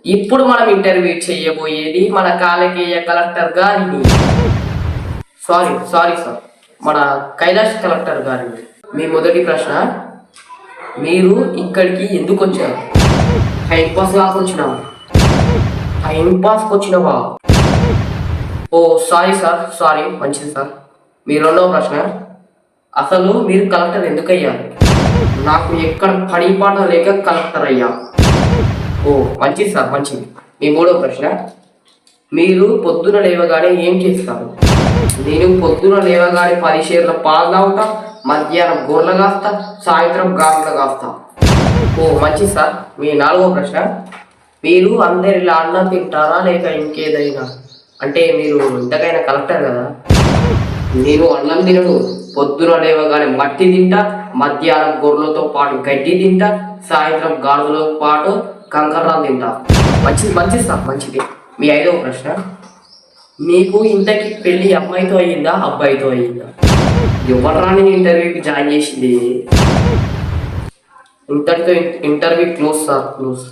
ఇప్పుడు మనం ఇంటర్వ్యూ చేయబోయేది మన కాలకేయ కలెక్టర్ గారిని. సారీ సారీ సార్, మన కైలాష్ కలెక్టర్ గారిని. మీ మొదటి ప్రశ్న, మీరు ఇక్కడికి ఎందుకు వచ్చారు? టైం పాస్ కాక వచ్చినావా? టైం పాస్కి వచ్చినవా? ఓ సారీ సార్, సారీ, మంచిది సార్. మీ రెండవ ప్రశ్న, అసలు మీరు కలెక్టర్ ఎందుకు అయ్యారు? నాకు ఎక్కడ పని పాట లేక కలెక్టర్ అయ్యా. ఓ మంచిది సార్, మంచిది. మీ మూడవ ప్రశ్న, మీరు పొద్దున లేవగానే ఏం చేస్తారు? నేను పొద్దున లేవగానే 10 షేర్ల పాలు తాగుతా, మధ్యాహ్నం గొర్రెలు కాస్తా, సాయంత్రం గారెలు కాస్తా. ఓ మంచిది సార్. మీ నాలుగవ ప్రశ్న, మీరు అందరిలా అన్నం తింటారా లేక ఇంకేదైనా? అంటే మీరు ఇంతకైనా కలెక్టర్ కదా. నేను అన్నం తినను. పొద్దున లేవగానే మట్టి తింటా, మధ్యాహ్నం గొర్రెలతో పాటు గడ్డి తింటా, సాయంత్రం గాజులతో పాటు కంకర్రాలు తింటా. మంచిది మంచిది సార్, మంచిది. మీ ఐదవ ప్రశ్న, మీకు ఇంతకి పెళ్ళి అమ్మాయితో అయ్యిందా అబ్బాయితో అయ్యిందా? ఎవరాని ఇంటర్వ్యూకి జాయిన్ చేసింది? ఇంతటితో ఇంటర్వ్యూ క్లోజ్ సార్, క్లోజ్.